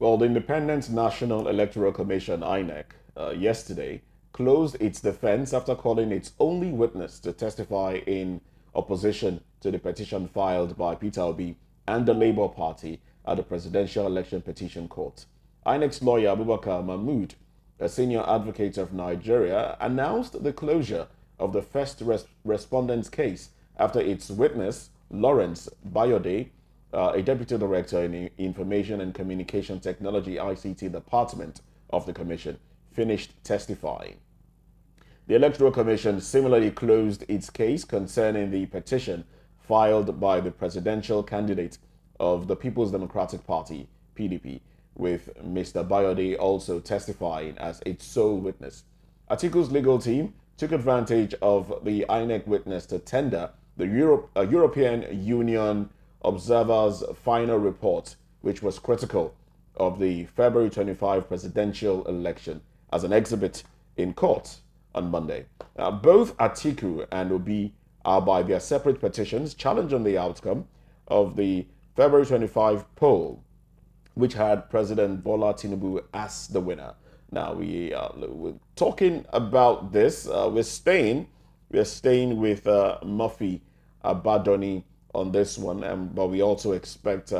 Well, the Independent National Electoral Commission, INEC, yesterday closed its defense after calling its only witness to testify in opposition to the petition filed by Peter Obi and the Labour Party at the Presidential Election Petition Court. INEC's lawyer Abubakar Mahmood, a senior advocate of Nigeria, announced the closure of the first respondent's case after its witness, Lawrence Bayode, a deputy director in Information and Communication Technology ICT department of the commission, finished testifying. The Electoral Commission similarly closed its case concerning the petition filed by the presidential candidate of the People's Democratic Party, PDP, with Mr. Bayode also testifying as its sole witness. Atiku's legal team took advantage of the INEC witness to tender the European Union Observer's final report, which was critical of the February 25 presidential election, as an exhibit in court on Monday. Both Atiku and Obi are, by their separate petitions, challenging the outcome of the February 25 poll, which had President Bola Tinubu as the winner. Now, we're talking about this. We're staying with Murphy Badoni on this one, but we also expect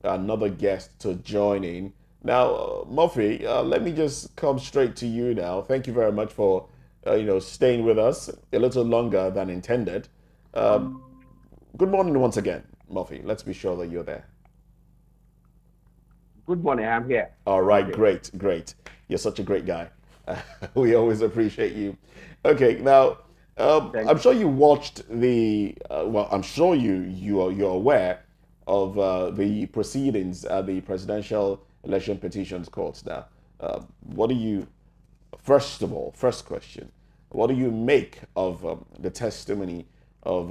another guest to join in. Now, Murphy, let me just come straight to you now. Thank you very much for staying with us a little longer than intended. Good morning once again, Murphy. Let's be sure that you're there. Good morning, I'm here. All right, great. You're such a great guy. We always appreciate you. Okay, now I'm sure you watched the. I'm sure you're aware of the proceedings at the Presidential Election Petitions Court. Now, what do you? First of all, first question: what do you make of the testimony of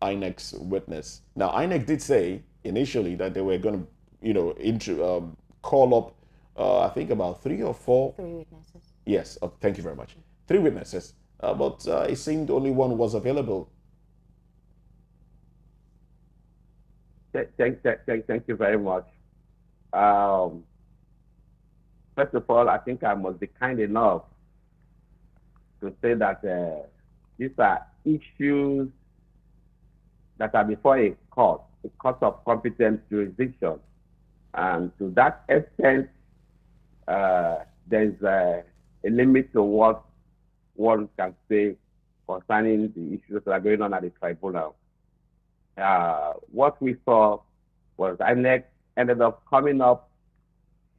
INEC's witness? Now, INEC did say initially that they were going to, call up, I think about 3 or 4. 3 witnesses. Yes, thank you very much. 3 witnesses, but it seemed only one was available. Thank you very much. First of all, I think I must be kind enough to say that these are issues that are before a court of competent jurisdiction. And to that extent, there's a limit to what one can say concerning the issues that are going on at the tribunal. What we saw was INEC ended up coming up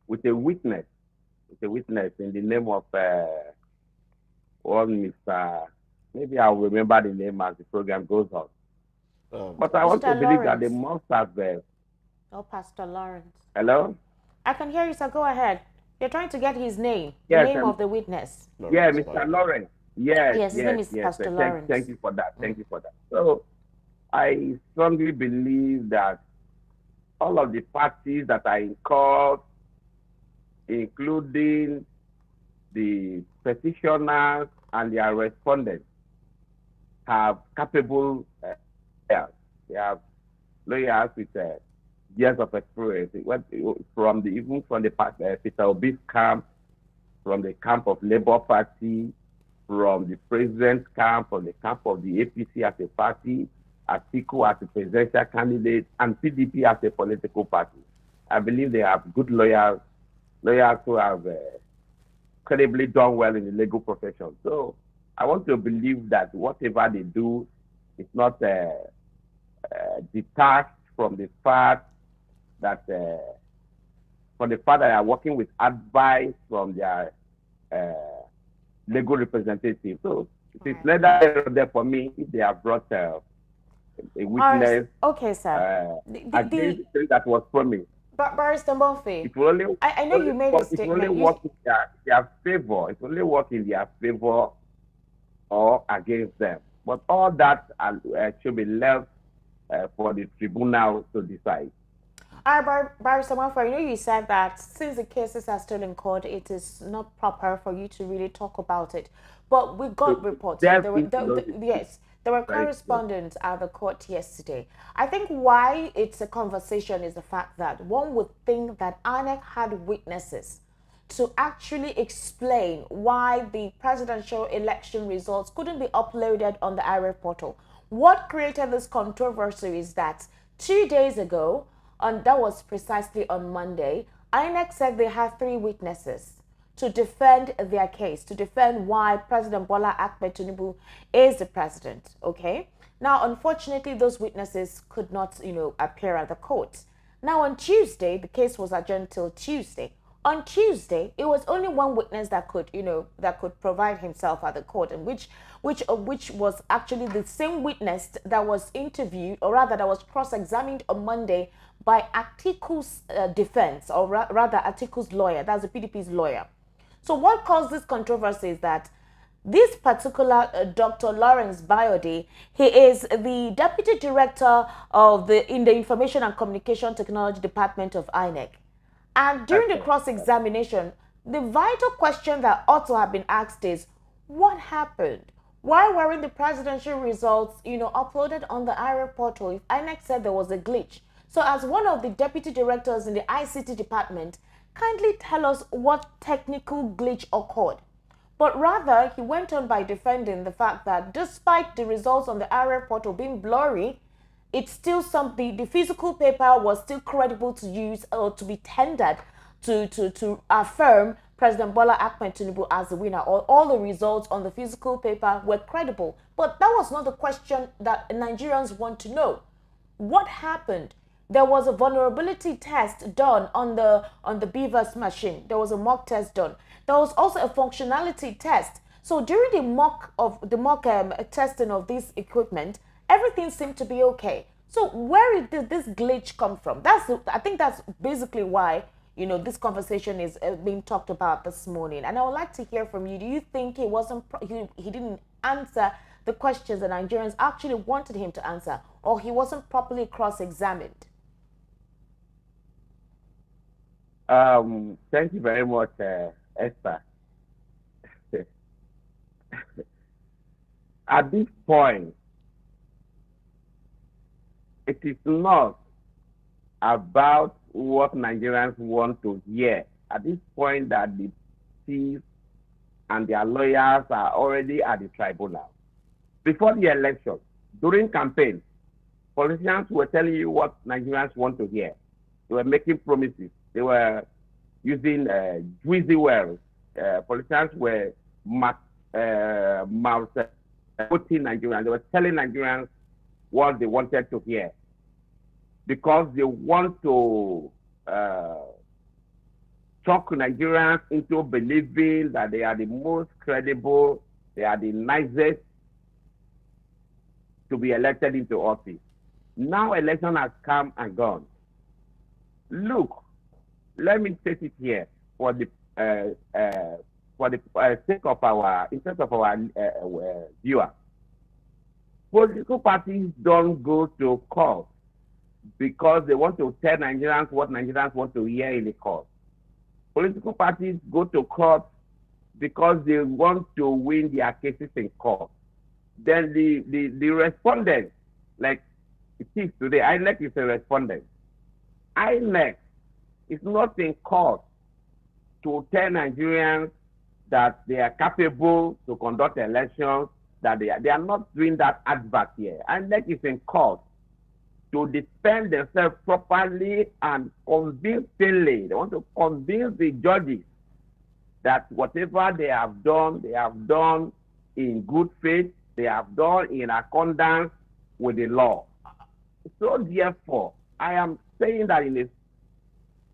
with a witness in the name of one Mr. Maybe I'll remember the name as the program goes on. But I want to believe that they must have. Oh, Pastor Lawrence. Hello? I can hear you, sir. Go ahead. You're trying to get his name, yes, the name of the witness. Yeah, Mr. Lawrence. Yes, his name is Pastor Lawrence. Thank you for that. Thank you for that. So, I strongly believe that all of the parties that are in court, including the petitioners and their respondents, have capable lawyers. They have lawyers with years of experience, even from the Peter Obi'S camp, from the camp of Labour Party, from the president's camp, from the camp of the APC as a party, Atiku as a presidential candidate, and PDP as a political party. I believe they have good lawyers who have credibly done well in the legal profession. So I want to believe that whatever they do is not detached from the fact that they are working with advice from their legal representative. So it is neither there for me if they have brought a witness. Okay, sir. Against the thing that was promised. Barrister Murphy, I know you made a statement. It will only work in their favor. It will only work in their favor or against them. But all that should be left for the tribunal to decide. All right, Barrister Murphy, I know you said that since the cases are still in court, it is not proper for you to really talk about it. But we got reports. Yes, There were Very true. correspondents at the court yesterday. I think why it's a conversation is the fact that one would think that Inec had witnesses to actually explain why the presidential election results couldn't be uploaded on the IREF portal. What created this controversy is that 2 days ago, that was precisely on Monday, Inec said they had three witnesses to defend their case, to defend why President Bola Ahmed Tinubu is the president, okay? Now, unfortunately, those witnesses could not, appear at the court. Now, on Tuesday, the case was adjourned till Tuesday. On Tuesday, it was only one witness that could, that could provide himself at the court, and which was actually the same witness that was interviewed, or rather that was cross-examined on Monday by Atiku's defense, or rather Atiku's lawyer, that's the PDP's lawyer. So what caused this controversy is that this particular Dr. Lawrence Bayode, he is the deputy director of the Information and Communication Technology Department of INEC. And during the cross-examination, the vital question that ought to have been asked is, what happened? Why weren't the presidential results, uploaded on the IREF portal if INEC said there was a glitch? So as one of the deputy directors in the ICT department, kindly tell us what technical glitch occurred. But rather, he went on by defending the fact that despite the results on the IREF portal being blurry, it's still something, the physical paper was still credible to use or to be tendered to affirm President Bola Ahmed Tinubu as the winner. All the results on the physical paper were credible. But that was not the question that Nigerians want to know. What happened? There was a vulnerability test done on the Beavers machine. There was a mock test done. There was also a functionality test. So during the mock testing of this equipment, everything seemed to be okay. So where did this glitch come from? I think that's basically why this conversation is being talked about this morning. And I would like to hear from you. Do you think he didn't answer the questions that Nigerians actually wanted him to answer, or he wasn't properly cross-examined? Thank you very much, Esther. At this point, it is not about what Nigerians want to hear. At this point, that the thieves and their lawyers are already at the tribunal. Before the election, during campaign, politicians were telling you what Nigerians want to hear. They were making promises. They were using juicy words. Politicians were quoting Nigerians. They were telling Nigerians what they wanted to hear, because they want to talk Nigerians into believing that they are the most credible, they are the nicest to be elected into office. Now election has come and gone. Look, let me state it here for the sake of our interest of our viewer. Political parties don't go to court because they want to tell Nigerians what Nigerians want to hear in the court. Political parties go to court because they want to win their cases in court. Then the respondent, like it is today, Inec is a respondent. Inec is not in court to tell Nigerians that they are capable to conduct elections, that they are not doing that advert here. Inec is in court to defend themselves properly and convincingly. They want to convince the judges that whatever they have done in good faith, they have done in accordance with the law. So therefore, I am saying that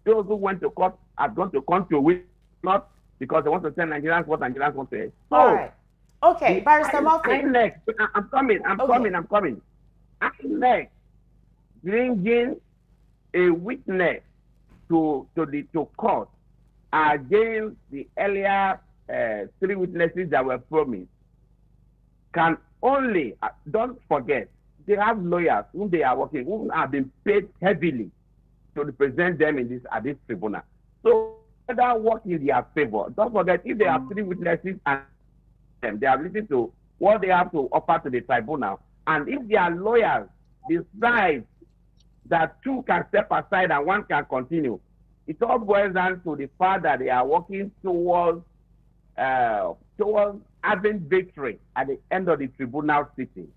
those who went to court are going to come to win, not because they want to tell Nigerians what Nigerians want to hear. So, all right. Okay, Barrister Murphy. I'm coming. INEC bringing a witness to court against the earlier three witnesses that were promised can only, don't forget, they have lawyers whom they are working, who have been paid heavily to represent them at this tribunal. So whether work in their favor. Don't forget, if there are three witnesses and they have listened to what they have to offer to the tribunal. And if their lawyers decide that two can step aside and one can continue, it all boils down to the fact that they are working towards having victory at the end of the tribunal sitting.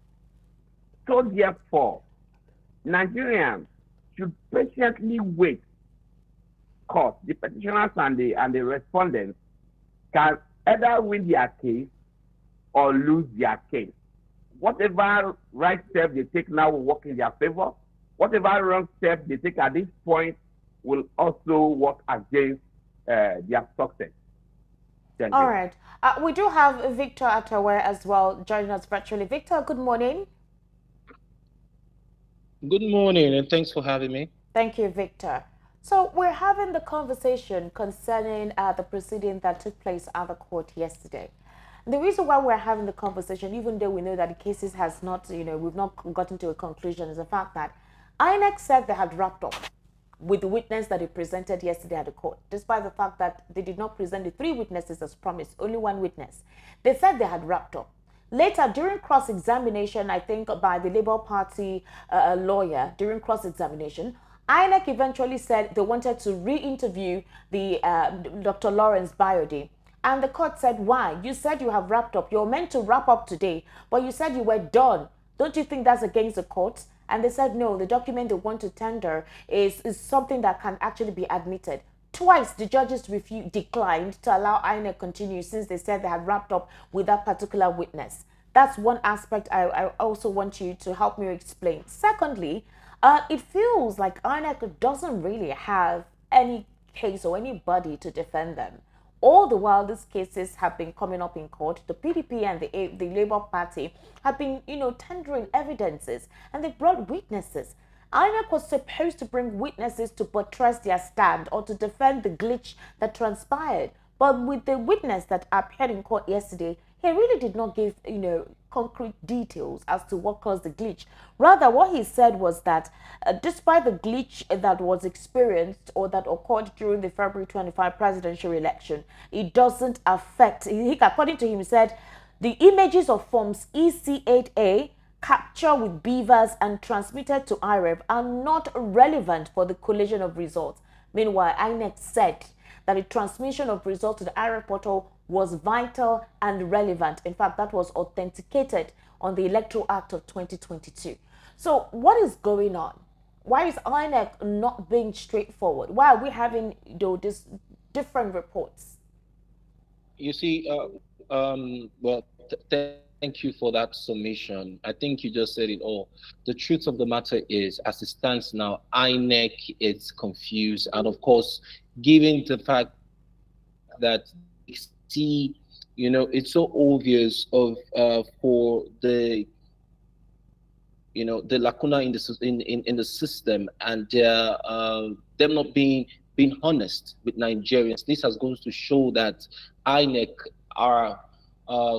So therefore, Nigerians should patiently wait, because the petitioners and the respondents can either win their case or lose their case. Whatever right step they take now will work in their favor. Whatever wrong step they take at this point will also work against their success. All right. We do have Victor Atawe as well joining us virtually. Victor, good morning. Good morning, and thanks for having me. Thank you, Victor. So we're having the conversation concerning the proceeding that took place at the court yesterday. The reason why we're having the conversation, even though we know that the cases has not, we've not gotten to a conclusion, is the fact that Inec said they had wrapped up with the witness that they presented yesterday at the court, despite the fact that they did not present the 3 witnesses as promised, only 1 witness. They said they had wrapped up. Later, during cross-examination, I think by the Labour Party lawyer, during cross-examination, Inec eventually said they wanted to re-interview the Dr. Lawrence Bayode. And the court said, why? You said you have wrapped up. You're meant to wrap up today, but you said you were done. Don't you think that's against the court? And they said, no, the document they want to tender is something that can actually be admitted. Twice, the judges declined to allow Inec continue, since they said they had wrapped up with that particular witness. That's one aspect I also want you to help me explain. Secondly, it feels like Inec doesn't really have any case or anybody to defend them. All the while these cases have been coming up in court, the PDP and the Labour Party have been, tendering evidences, and they brought witnesses. Inec was supposed to bring witnesses to buttress their stand or to defend the glitch that transpired. But with the witness that appeared in court yesterday, he really did not give, concrete details as to what caused the glitch. Rather, what he said was that despite the glitch that was experienced or that occurred during the February 25 presidential election, it doesn't affect, according to him, he said, the images of forms EC8A captured with beavers and transmitted to IREV are not relevant for the collation of results. Meanwhile, Inec said that the transmission of results to the IREV portal was vital and relevant. In fact, that was authenticated on the Electoral Act of 2022. So what is going on? Why is Inec not being straightforward? Why are we having these different reports? You see, thank you for that summation. I think you just said it all. The truth of the matter is, as it stands now, INEC is confused. And of course, given the fact that see, it's so obvious for the the lacuna in the system, and them not being honest with Nigerians. This has gone to show that INEC are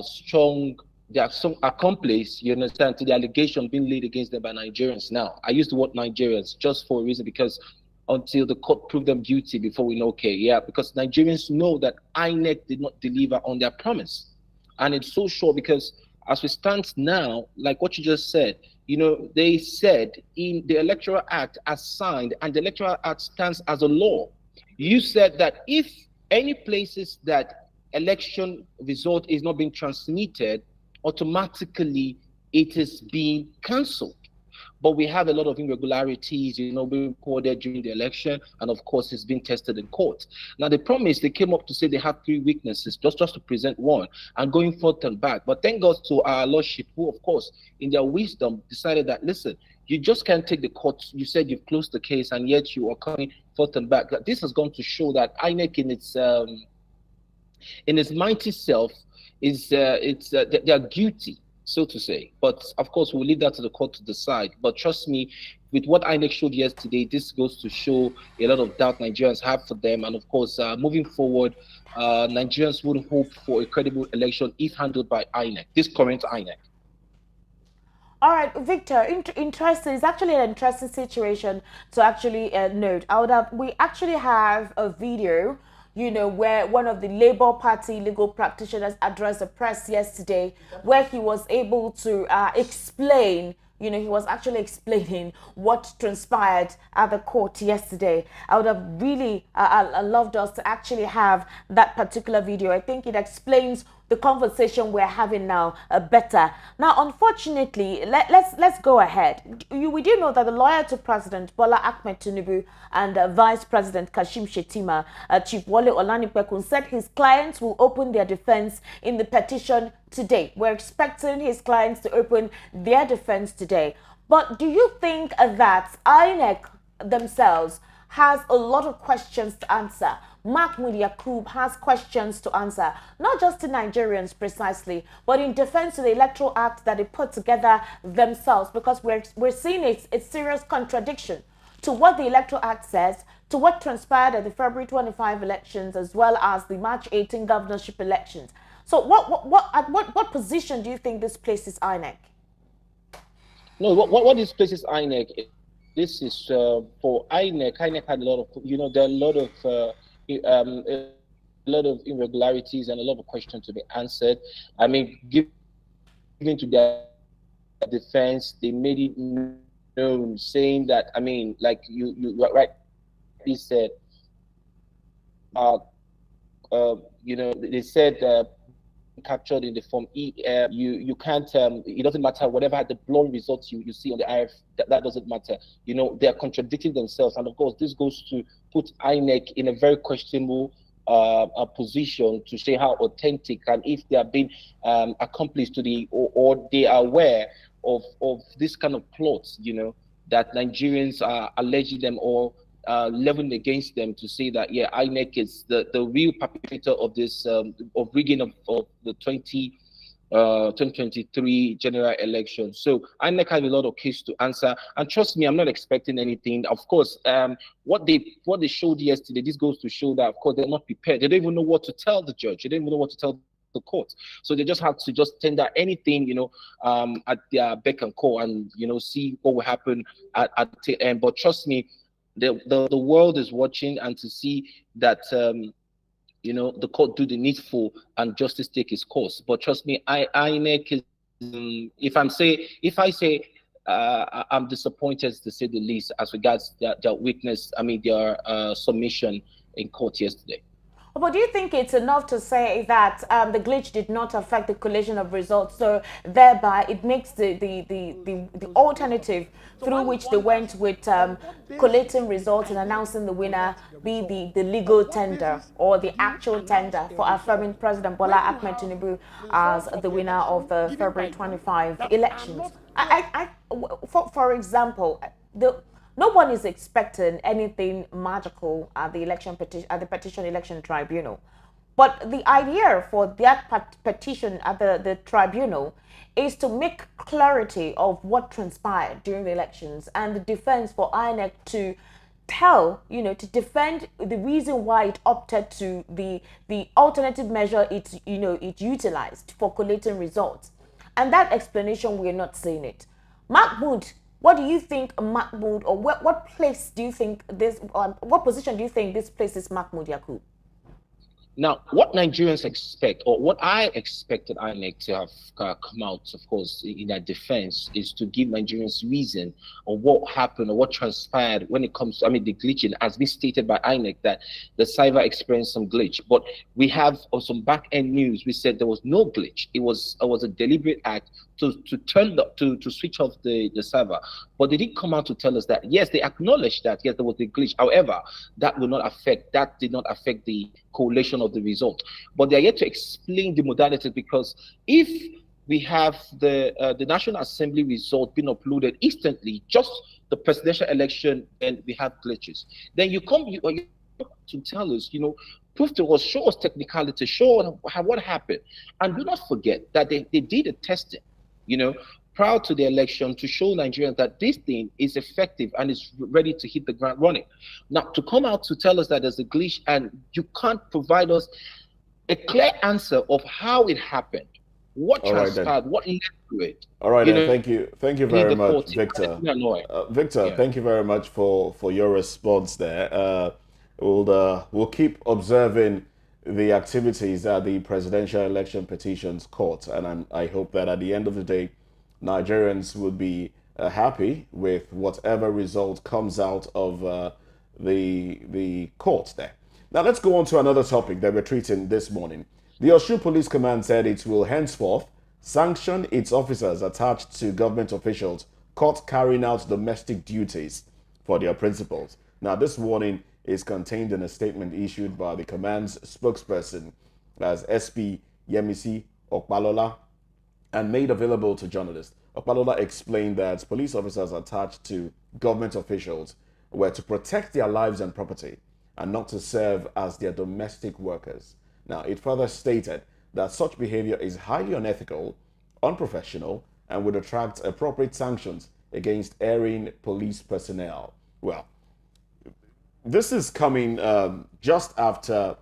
strong. They are some accomplice, you understand, to the allegation being laid against them by Nigerians. Now, I use the word Nigerians just for a reason, because until the court prove them guilty before we know, okay, yeah, because Nigerians know that INEC did not deliver on their promise. And it's so sure because as we stand now, like what you just said, they said in the Electoral Act as signed, and the Electoral Act stands as a law. You said that if any places that election result is not being transmitted, automatically it is being cancelled. But we have a lot of irregularities, being recorded during the election, and of course, it's been tested in court. Now, the problem is they came up to say they have 3 weaknesses, just to present one, and going forth and back. But thank God to our Lordship, who, of course, in their wisdom, decided that, listen, you just can't take the court. You said you've closed the case, and yet you are coming forth and back. This has gone to show that INEC in its mighty self is they are guilty, so to say. But of course, we'll leave that to the court to decide. But trust me, with what INEC showed yesterday, this goes to show a lot of doubt Nigerians have for them. And of course, moving forward, Nigerians would hope for a credible election if handled by INEC, this current INEC. All right, Victor, interesting. It's actually an interesting situation to actually note. We actually have a video, where one of the Labour Party legal practitioners addressed the press yesterday, where he was able to explain, he was actually explaining what transpired at the court yesterday. I would have really loved us to actually have that particular video. I think it explains the conversation we're having now better. Now, unfortunately, let's go ahead. We do know that the lawyer to President Bola Ahmed Tinubu and Vice President Kashim Shettima, Chief Wale Olanipekun, said his clients will open their defense in the petition today. We're expecting his clients to open their defense today. But do you think that Inec themselves has a lot of questions to answer? Mahmoud Yakub has questions to answer, not just to Nigerians precisely, but in defense to the Electoral Act that they put together themselves, because we're seeing a serious contradiction to what the Electoral Act says, to what transpired at the February 25 elections, as well as the March 18 governorship elections. So what position do you think this places INEC? No, what this places INEC, this is for INEC. INEC had a lot of, there are a lot of irregularities and a lot of questions to be answered. I mean, given to their defense, they made it known, saying that, I mean, like you rightly said, they said captured in the form E, you can't, it doesn't matter whatever the blown results you see on the IF, that doesn't matter. They are contradicting themselves, and of course this goes to put INEC in a very questionable position to say how authentic and if they have been accomplished to the or they are aware of this kind of plots, that Nigerians are alleging them or leveling against them, to say that INEC is the real perpetrator of this of rigging of the 2023 general election. So INEC has a lot of case to answer, and trust me, I'm not expecting anything. Of course, what they showed yesterday, this goes to show that of course they're not prepared. They don't even know what to tell the judge. They don't even know what to tell the court. So they just have to just tender anything, at their beck and call, and see what will happen at the end. But trust me, the world is watching, and to see that the court do the needful and justice take its course. But trust me, INEC is, if I say I'm disappointed, to say the least, as regards their witness, their submission in court yesterday. But do you think it's enough to say that the glitch did not affect the collation of results, so thereby it makes the alternative through which they went with collating results and announcing the winner be the legal tender or the actual tender for affirming President Bola Ahmed Tinubu as the winner of the February 25 elections? For example, no one is expecting anything magical at the petition election tribunal, but the idea for that petition at the tribunal is to make clarity of what transpired during the elections, and the defense for INEC to tell, to defend the reason why it opted to the alternative measure it utilized for collating results, and that explanation we're not seeing it. Mahmoud, what do you think Mahmoud, or what place do you think this, what position do you think this places Mahmoud Yakub? Now, what Nigerians expect, or what I expected INEC to have come out, of course, in their defense, is to give Nigerians reason on what happened or what transpired when it comes to, the glitching, as been stated by INEC, that the server experienced some glitch. But we have some back-end news. We said there was no glitch. It was a deliberate act to switch off the server. But they did come out to tell us that, yes, they acknowledged that, yes, there was a glitch. However, that did not affect the collation of the result. But they are yet to explain the modalities, because if we have the National Assembly result being uploaded instantly, just the presidential election, and we have glitches, then you to tell us, prove to us, show us technicality, show us what happened. And do not forget that they did a testing, prior to the election, to show Nigerians that this thing is effective and is ready to hit the ground running. Now, to come out to tell us that there's a glitch and you can't provide us a clear answer of how it happened, what transpired, what led to it. All right, thank you very much, Victor. Victor, Thank you very much for your response there. we'll keep observing the activities at the Presidential Election Petitions Court, and I hope that at the end of the day, Nigerians would be happy with whatever result comes out of the court there. Now let's go on to another topic that we're treating this morning. The Osun Police Command said it will henceforth sanction its officers attached to government officials caught carrying out domestic duties for their principals. Now, this warning is contained in a statement issued by the command's spokesperson as SP Yemisi Okpalola and made available to journalists. Okpalola explained that police officers attached to government officials were to protect their lives and property and not to serve as their domestic workers. Now, it further stated that such behavior is highly unethical, unprofessional, and would attract appropriate sanctions against erring police personnel. Well, this is coming just after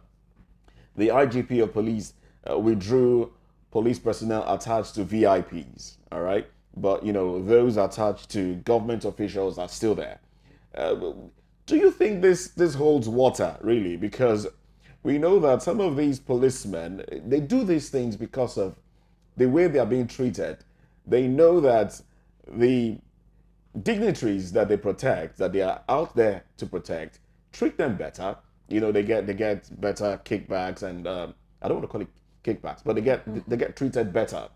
the IGP of police withdrew police personnel attached to VIPs, all right? But, those attached to government officials are still there. Do you think this holds water, really? Because we know that some of these policemen, they do these things because of the way they are being treated. They know that the dignitaries that they protect, that they are out there to protect, treat them better. They get better kickbacks, and I don't want to call it kickbacks, but they get treated better.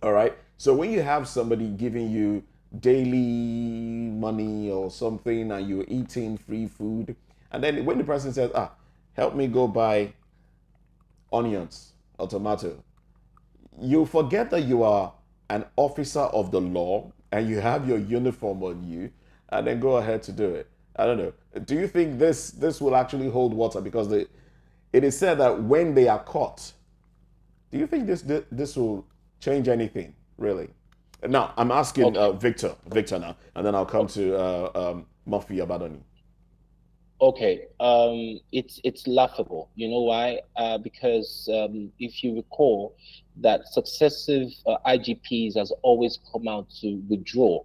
All right. So when you have somebody giving you daily money or something, and you're eating free food, and then when the person says, help me go buy onions or tomato, you forget that you are an officer of the law and you have your uniform on you, and then go ahead to do it. I don't know. Do you think this will actually hold water? Because it is said that when they are caught, do you think this will change anything, really? Now, I'm asking Victor now, and then I'll come to Murphy Abadoni. Okay, it's laughable. You know why? Because if you recall, that successive IGPs has always come out to withdraw,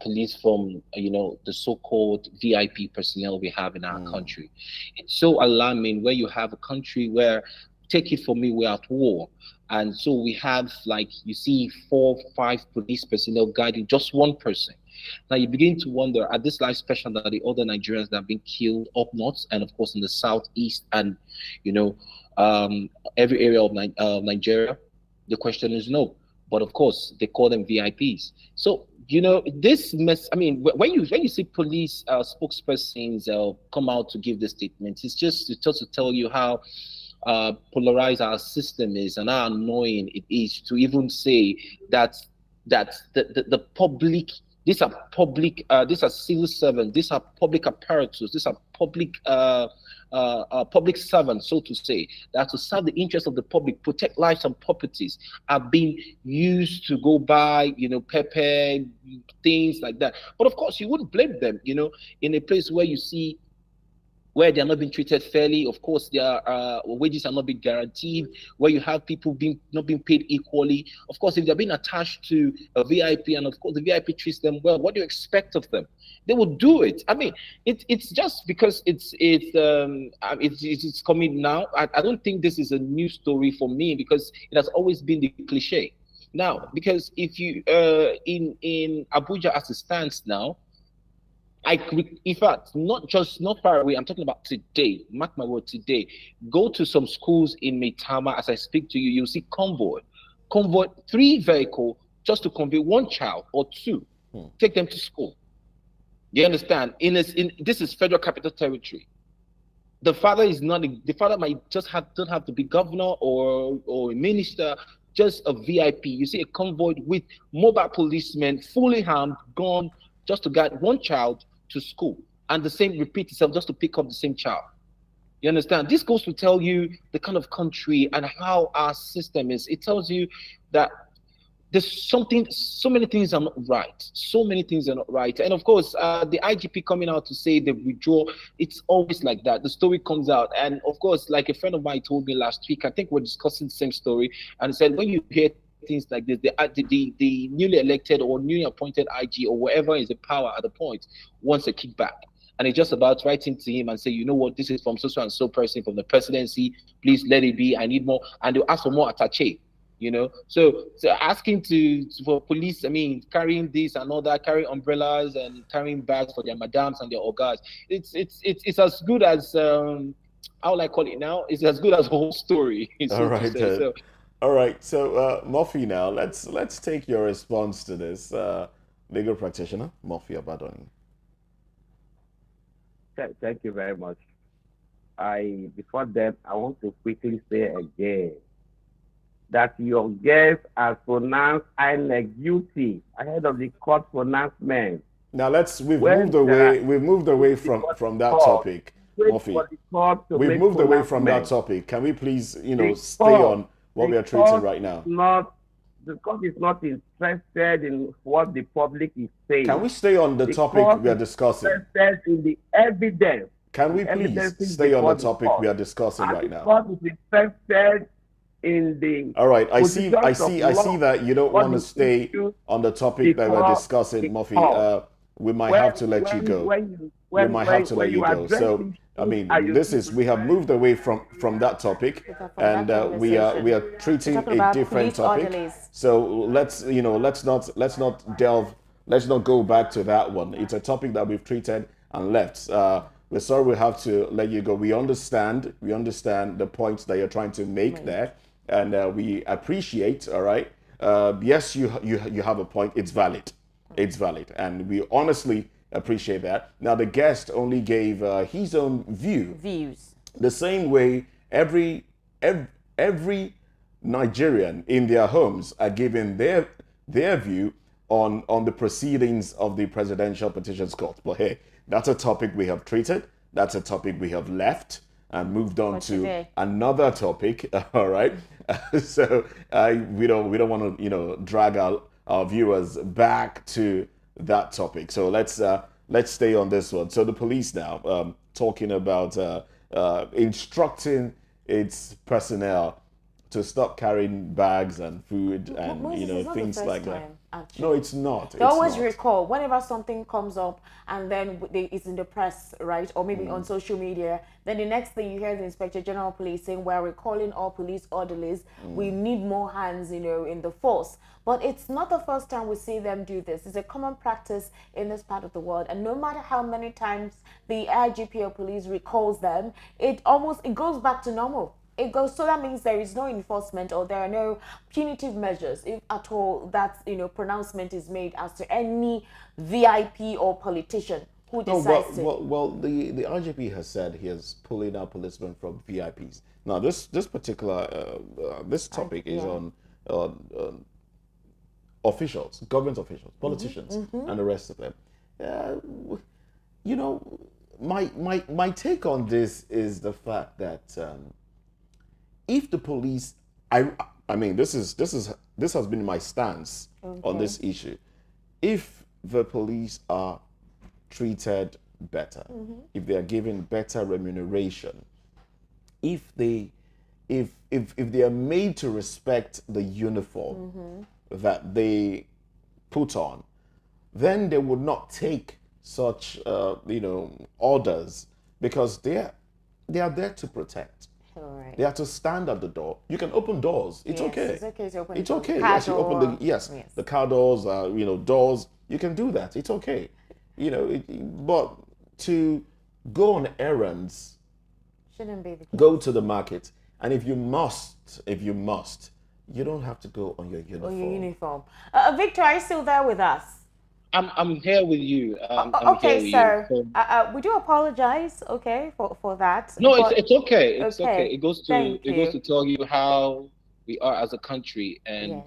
police from, the so-called VIP personnel we have in our country. It's so alarming where you have a country where, take it from me, we're at war. And so we have, like, you see 4, 5 police personnel guiding just one person. Now you begin to wonder, at this life special, that the other Nigerians that have been killed up north and of course in the southeast and every area of Nigeria? The question is no. But of course they call them VIPs. So this mess. I mean, when you see police spokespersons come out to give the statements, it's just to tell you how polarized our system is and how annoying it is to even say that the public. These are public. These are civil servants. These are public apparatus. These are public public servants, so to say, that to serve the interests of the public, protect lives and properties, are being used to go buy, pepper, things like that. But of course, you wouldn't blame them, in a place where you see where they are not being treated fairly. Of course, their wages are not being guaranteed, where you have people not being paid equally. Of course, if they're being attached to a VIP and of course the VIP treats them well, what do you expect of them? They will do it. I mean, it's just because it's coming now. I don't think this is a new story for me, because it has always been the cliche. Now, because if you in Abuja as it stands now, in fact, not far away, I'm talking about today, mark my word, today, go to some schools in Maitama as I speak to you, you'll see convoy, 3 vehicles just to convey 1 child or 2, take them to school. You understand? This is Federal Capital Territory. The father might just don't have to be governor or a minister, just a VIP. You see a convoy with mobile policemen, fully armed, gone, just to guide 1 child to school, and the same repeat itself just to pick up the same child. You understand? This goes to tell you the kind of country and how our system is. It tells you that there's so many things are not right. So many things are not right. And of course, the IGP coming out to say they withdraw, it's always like that. The story comes out. And of course, like a friend of mine told me last week, I think we're discussing the same story, and said, when you hear things like this, the newly elected or newly appointed IG or whoever is in power at the point wants a kickback. and it's just about writing to him and say, you know what, this is from so and so person from the presidency. Please let it be. I need more, and they'll ask for more attaché. So asking for police, I mean, carrying this and all that, carrying umbrellas and carrying bags for their madams and their ogas. It's as good as how will I call it now? It's as good as a whole story, All so to right. say. So All right. So, Murphy, now let's take your response to this. Legal practitioner, Murphy Abadoni. Thank you very much. Before that, I want to quickly say again that your guest has pronounced INEC guilty ahead of the court pronouncement. Now we've When moved there are away. We've moved away before the from that court, topic, wait Murphy. for the court to We've make moved away from that pronouncement. topic. Can we please, The stay court, on what the we are treating court right is now? not the court is not interested in what the public is saying. Can we stay on the The topic court we are is discussing? interested in the evidence. Can we The please evidences stay on the before the topic court. we are discussing And right the now? court is interested in the All right. I see law that you don't for want to the stay issue on the topic that we're before discussing, the Murphy. court. We might have to let you go. We might have to let you go. So, I mean, we have moved away from that topic, and we are treating a different topic. So let's not go back to that one. It's a topic that we've treated and left. We're sorry we have to let you go. We understand the points that you're trying to make there, and we appreciate. All right. Yes, you have a point. It's valid. It's valid, and we honestly appreciate that. Now, the guest only gave his own views. The same way every Nigerian in their homes are giving their view on the proceedings of the Presidential Petitions Court. But hey, that's a topic we have treated. That's a topic we have left and moved on to another topic. All right. So we don't want to drag our viewers back to that topic. So let's stay on this one. So the police now talking about instructing its personnel to stop carrying bags and food and things like that. Actually. No, it's not. They always recall whenever something comes up and then it's in the press, right, or maybe on social media. Then the next thing you hear the Inspector General of Police saying, "We're recalling all police orderlies. We need more hands, in the force." But it's not the first time we see them do this. It's a common practice in this part of the world, and no matter how many times the IGP of police recalls them, it goes back to normal. So that means there is no enforcement, or there are no punitive measures, if at all, that pronouncement is made as to any VIP or politician who decides to. Well, the IGP has said he is pulling out policemen from VIPs. Now, this particular this topic is on officials, government officials, politicians, and the rest of them. My take on this is the fact that. If the police, I mean, this has been my stance on this issue. If the police are treated better, if they are given better remuneration, if they are made to respect the uniform that they put on, then they would not take such orders, because they are there to protect. Right. They have to stand at the door. You can open doors. It's okay. It's okay to open. It's okay. Yes, you open the car doors. Doors. You can do that. It's okay. But to go on errands, shouldn't be the case. Go to the market, and if you must, you don't have to go on your uniform. Victor, are you still there with us? I'm here with you. Okay, sir. We do apologize, for that. No, it's okay. It's okay. It goes to tell you how we are as a country, and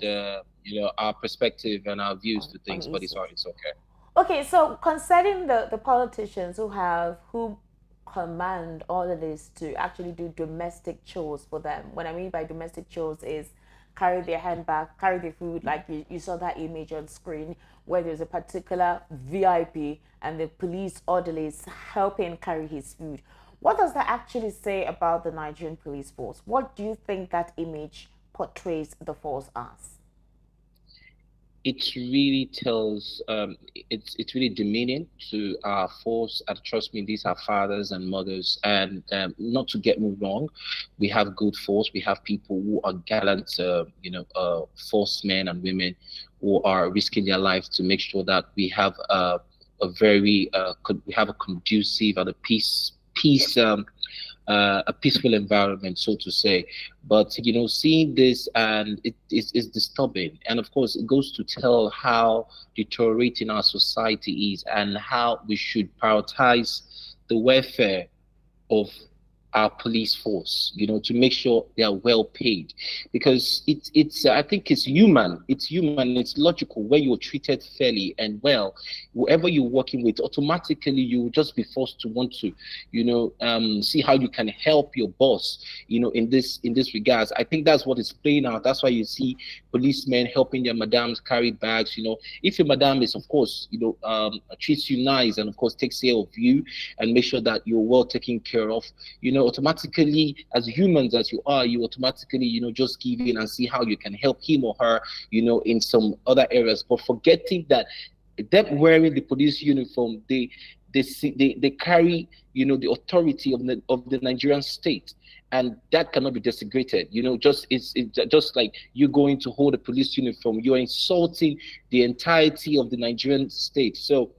our perspective and our views to things. But it's okay. Okay, so concerning the politicians who command all of this to actually do domestic chores for them. What I mean by domestic chores is carry their handbag, carry their food, like you saw that image on screen where there's a particular VIP and the police orderlies helping carry his food. What does that actually say about the Nigerian police force? What do you think that image portrays the force as? it really tells it's really demeaning to our force, and trust me, these are fathers and mothers. And not to get me wrong, we have good force, we have people who are gallant force men and women who are risking their lives to make sure that we have we have a conducive and a peace a peaceful environment, so to say. But seeing this, and it is disturbing, and of course, it goes to tell how deteriorating our society is, and how we should prioritize the welfare of our police force, to make sure they are well paid, because it's I think it's logical when you're treated fairly and well, whoever you're working with, automatically you will just be forced to want to, see how you can help your boss, in this regards. I think that's what is playing out. That's why you see policemen helping their madams carry bags. If your madam is, of course, treats you nice, and of course takes care of you and make sure that you're well taken care of, automatically, as humans as you are, you automatically, just give in and see how you can help him or her, in some other areas. But forgetting that them wearing the police uniform, they carry, the authority of the Nigerian state. And that cannot be desecrated. It's just like you going to hold a police uniform, you're insulting the entirety of the Nigerian state. So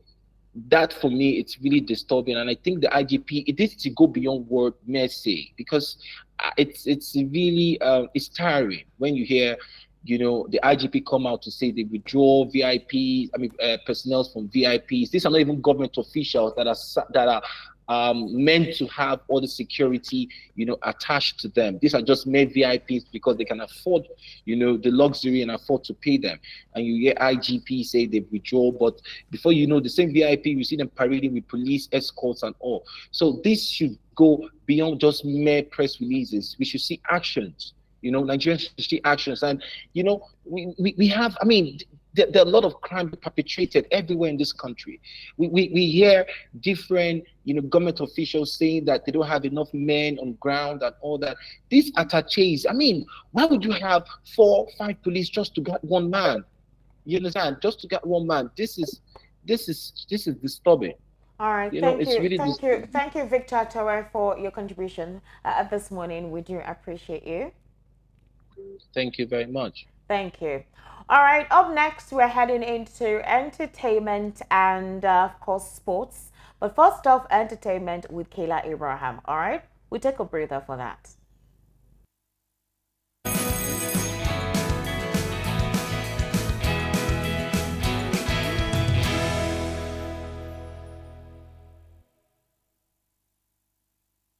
that, for me, it's really disturbing. And I think the IGP, it needs to go beyond word mercy, because it's really it's tiring when you hear the IGP come out to say they withdraw VIPs, personnel from VIPs. These are not even government officials that are meant to have all the security, attached to them. These are just made VIPs because they can afford, the luxury and afford to pay them. And you hear IGP say they withdraw, but before you know, the same VIP, you see them parading with police escorts and all. So this should go beyond just mere press releases. We should see actions. Nigerians should see actions. And, we have, there are a lot of crime perpetrated everywhere in this country. We hear different, government officials saying that they don't have enough men on ground and all that. These attaches, why would you have 4, 5 police just to get one man? You understand? Just to get one man. This is disturbing. All right, thank It's you, really thank you, Victor Tower, for your contribution this morning. We do appreciate you. Thank you very much. Thank you. All right, up next, we're heading into entertainment and, of course, sports. But first off, entertainment with Kayla Abraham. All right, we take a breather for that.